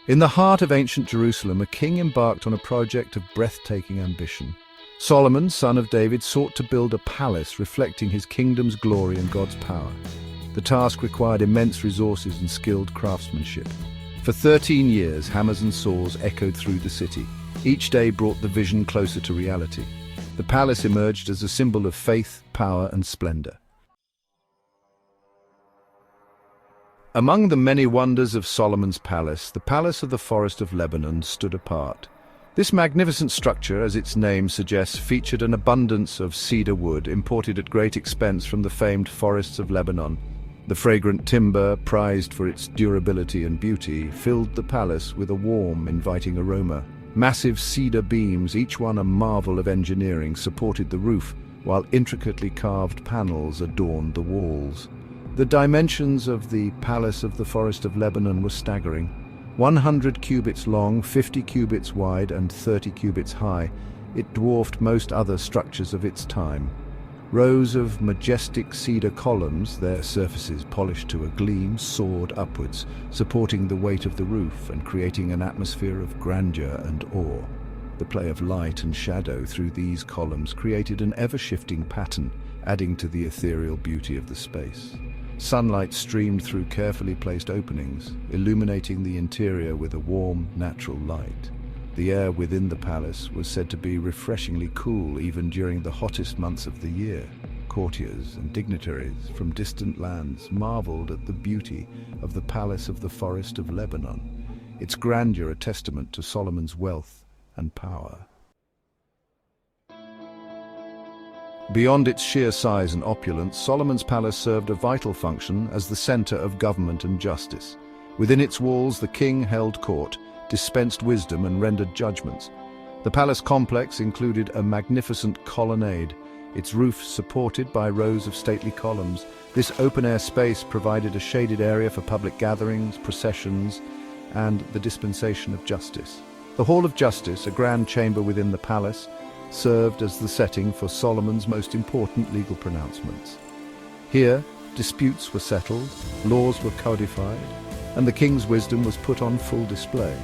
In the heart of ancient Jerusalem, a king embarked on a project of breathtaking ambition. Solomon, son of David, sought to build a palace reflecting his kingdom's glory and God's power. The task required immense resources and skilled craftsmanship. For 13 years, hammers and saws echoed through the city. Each day brought the vision closer to reality. The palace emerged as a symbol of faith, power, and splendor. Among the many wonders of Solomon's palace, the Palace of the Forest of Lebanon stood apart. This magnificent structure, as its name suggests, featured an abundance of cedar wood imported at great expense from the famed forests of Lebanon. The fragrant timber, prized for its durability and beauty, filled the palace with a warm, inviting aroma. Massive cedar beams, each one a marvel of engineering, supported the roof, while intricately carved panels adorned the walls. The dimensions of the Palace of the Forest of Lebanon were staggering. 100 cubits long, 50 cubits wide, and 30 cubits high, it dwarfed most other structures of its time. Rows of majestic cedar columns, their surfaces polished to a gleam, soared upwards, supporting the weight of the roof and creating an atmosphere of grandeur and awe. The play of light and shadow through these columns created an ever-shifting pattern, adding to the ethereal beauty of the space. Sunlight streamed through carefully placed openings, illuminating the interior with a warm, natural light. The air within the palace was said to be refreshingly cool even during the hottest months of the year. Courtiers and dignitaries from distant lands marveled at the beauty of the Palace of the Forest of Lebanon, its grandeur a testament to Solomon's wealth and power. Beyond its sheer size and opulence, Solomon's palace served a vital function as the center of government and justice. Within its walls, the king held court, dispensed wisdom, and rendered judgments. The palace complex included a magnificent colonnade, its roof supported by rows of stately columns. This open-air space provided a shaded area for public gatherings, processions, and the dispensation of justice. The Hall of Justice, a grand chamber within the palace, served as the setting for Solomon's most important legal pronouncements. Here, disputes were settled, laws were codified, and the king's wisdom was put on full display.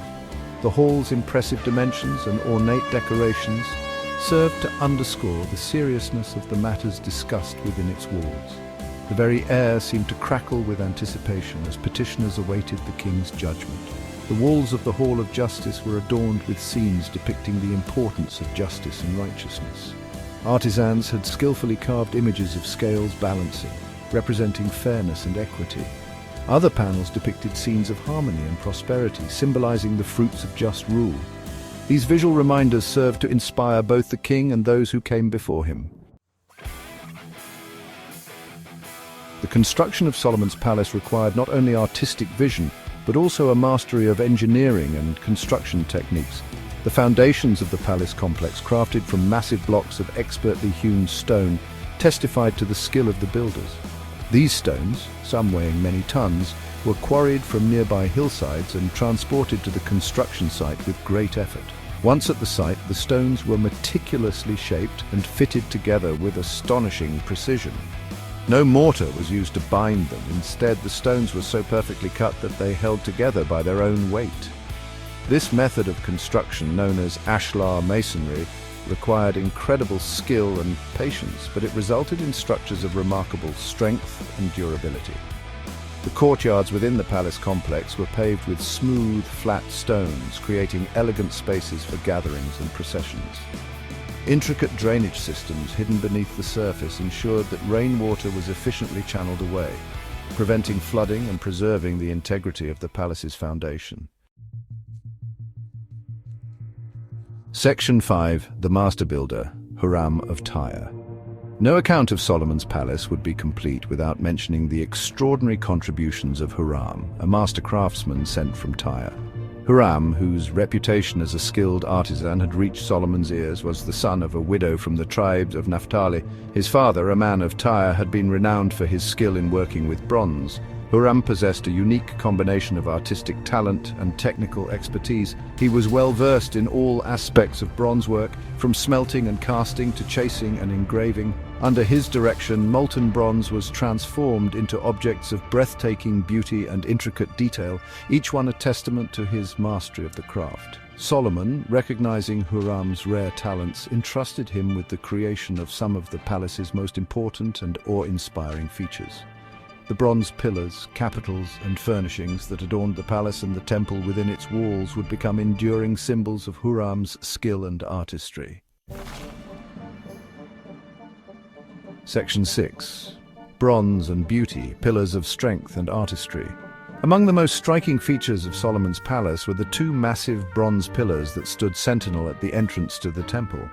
The hall's impressive dimensions and ornate decorations served to underscore the seriousness of the matters discussed within its walls. The very air seemed to crackle with anticipation as petitioners awaited the king's judgment. The walls of the Hall of Justice were adorned with scenes depicting the importance of justice and righteousness. Artisans had skillfully carved images of scales balancing, representing fairness and equity. Other panels depicted scenes of harmony and prosperity, symbolizing the fruits of just rule. These visual reminders served to inspire both the king and those who came before him. The construction of Solomon's palace required not only artistic vision, but also a mastery of engineering and construction techniques. The foundations of the palace complex, crafted from massive blocks of expertly hewn stone, testified to the skill of the builders. These stones, some weighing many tons, were quarried from nearby hillsides and transported to the construction site with great effort. Once at the site, the stones were meticulously shaped and fitted together with astonishing precision. No mortar was used to bind them. Instead, the stones were so perfectly cut that they held together by their own weight. This method of construction, known as ashlar masonry, required incredible skill and patience, but it resulted in structures of remarkable strength and durability. The courtyards within the palace complex were paved with smooth, flat stones, creating elegant spaces for gatherings and processions. Intricate drainage systems hidden beneath the surface ensured that rainwater was efficiently channeled away, preventing flooding and preserving the integrity of the palace's foundation. Section 5. The Master Builder, Huram of Tyre. No account of Solomon's palace would be complete without mentioning the extraordinary contributions of Huram, a master craftsman sent from Tyre. Huram, whose reputation as a skilled artisan had reached Solomon's ears, was the son of a widow from the tribes of Naphtali. His father, a man of Tyre, had been renowned for his skill in working with bronze. Huram possessed a unique combination of artistic talent and technical expertise. He was well versed in all aspects of bronze work, from smelting and casting to chasing and engraving. Under his direction, molten bronze was transformed into objects of breathtaking beauty and intricate detail, each one a testament to his mastery of the craft. Solomon, recognizing Huram's rare talents, entrusted him with the creation of some of the palace's most important and awe-inspiring features. The bronze pillars, capitals, and furnishings that adorned the palace and the temple within its walls would become enduring symbols of Huram's skill and artistry. Section 6. Bronze and Beauty, Pillars of Strength and Artistry. Among the most striking features of Solomon's palace were the two massive bronze pillars that stood sentinel at the entrance to the temple.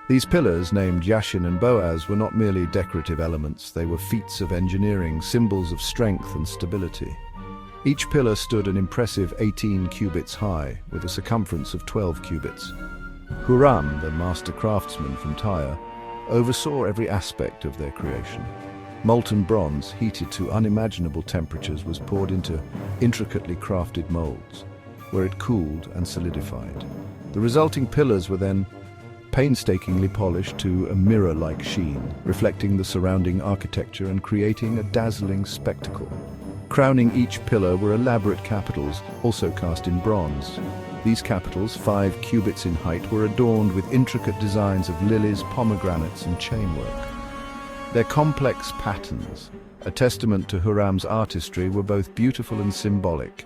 These pillars, named Yashin and Boaz, were not merely decorative elements, they were feats of engineering, symbols of strength and stability. Each pillar stood an impressive 18 cubits high, with a circumference of 12 cubits. Huram, the master craftsman from Tyre, oversaw every aspect of their creation. Molten bronze, heated to unimaginable temperatures, was poured into intricately crafted molds, where it cooled and solidified. The resulting pillars were then painstakingly polished to a mirror-like sheen, reflecting the surrounding architecture and creating a dazzling spectacle. Crowning each pillar were elaborate capitals, also cast in bronze. These capitals, 5 cubits in height, were adorned with intricate designs of lilies, pomegranates, and chainwork. Their complex patterns, a testament to Huram's artistry, were both beautiful and symbolic,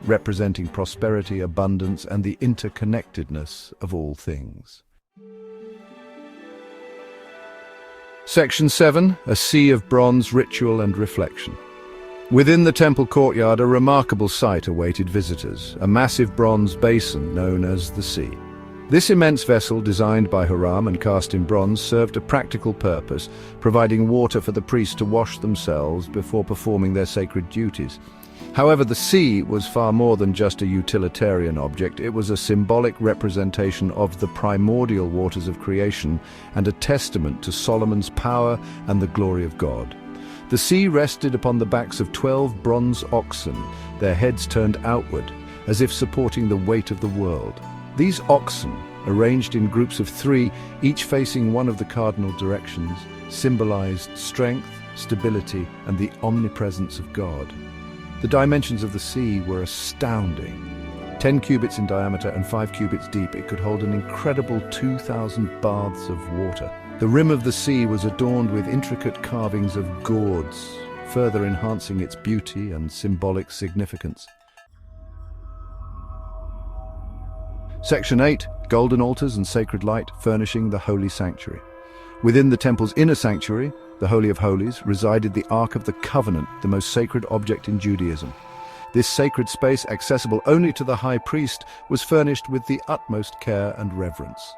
representing prosperity, abundance, and the interconnectedness of all things. Section 7. A Sea of Bronze, Ritual and Reflection. Within the temple courtyard, a remarkable sight awaited visitors, a massive bronze basin known as the Sea. This immense vessel, designed by Huram and cast in bronze, served a practical purpose, providing water for the priests to wash themselves before performing their sacred duties. However, the sea was far more than just a utilitarian object. It was a symbolic representation of the primordial waters of creation and a testament to Solomon's power and the glory of God. The sea rested upon the backs of 12 bronze oxen, their heads turned outward, as if supporting the weight of the world. These oxen, arranged in groups of 3, each facing one of the cardinal directions, symbolized strength, stability, and the omnipresence of God. The dimensions of the sea were astounding. 10 cubits in diameter and 5 cubits deep, it could hold an incredible 2,000 baths of water. The rim of the sea was adorned with intricate carvings of gourds, further enhancing its beauty and symbolic significance. Section 8. Golden altars and sacred light furnishing the holy sanctuary. Within the temple's inner sanctuary, the Holy of Holies, resided the Ark of the Covenant, the most sacred object in Judaism. This sacred space, accessible only to the high priest, was furnished with the utmost care and reverence.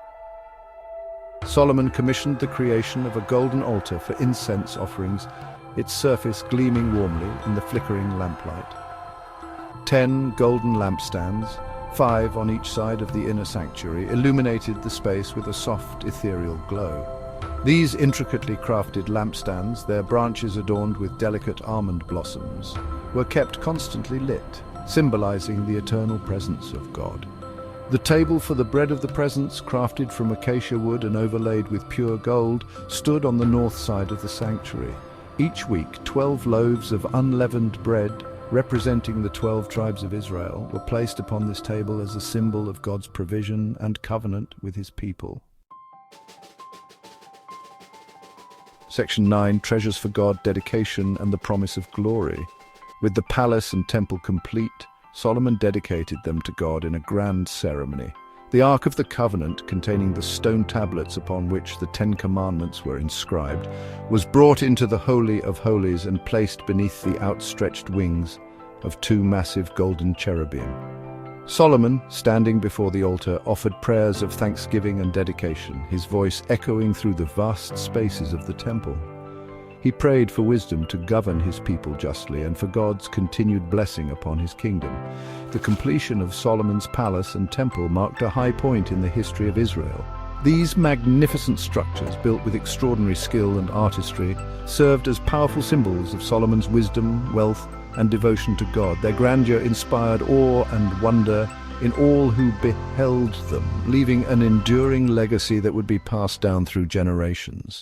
Solomon commissioned the creation of a golden altar for incense offerings, its surface gleaming warmly in the flickering lamplight. 10 golden lampstands, 5 on each side of the inner sanctuary, illuminated the space with a soft, ethereal glow. These intricately crafted lampstands, their branches adorned with delicate almond blossoms, were kept constantly lit, symbolizing the eternal presence of God. The table for the bread of the presence, crafted from acacia wood and overlaid with pure gold, stood on the north side of the sanctuary. Each week, 12 loaves of unleavened bread, representing the 12 tribes of Israel, were placed upon this table as a symbol of God's provision and covenant with his people. Section 9. Treasures for God, Dedication and the Promise of Glory. With the palace and temple complete, Solomon dedicated them to God in a grand ceremony. The Ark of the Covenant, containing the stone tablets upon which the 10 Commandments were inscribed, was brought into the Holy of Holies and placed beneath the outstretched wings of 2 massive golden cherubim. Solomon, standing before the altar, offered prayers of thanksgiving and dedication, his voice echoing through the vast spaces of the temple. He prayed for wisdom to govern his people justly and for God's continued blessing upon his kingdom. The completion of Solomon's palace and temple marked a high point in the history of Israel. These magnificent structures, built with extraordinary skill and artistry, served as powerful symbols of Solomon's wisdom, wealth, and devotion to God. Their grandeur inspired awe and wonder in all who beheld them, leaving an enduring legacy that would be passed down through generations.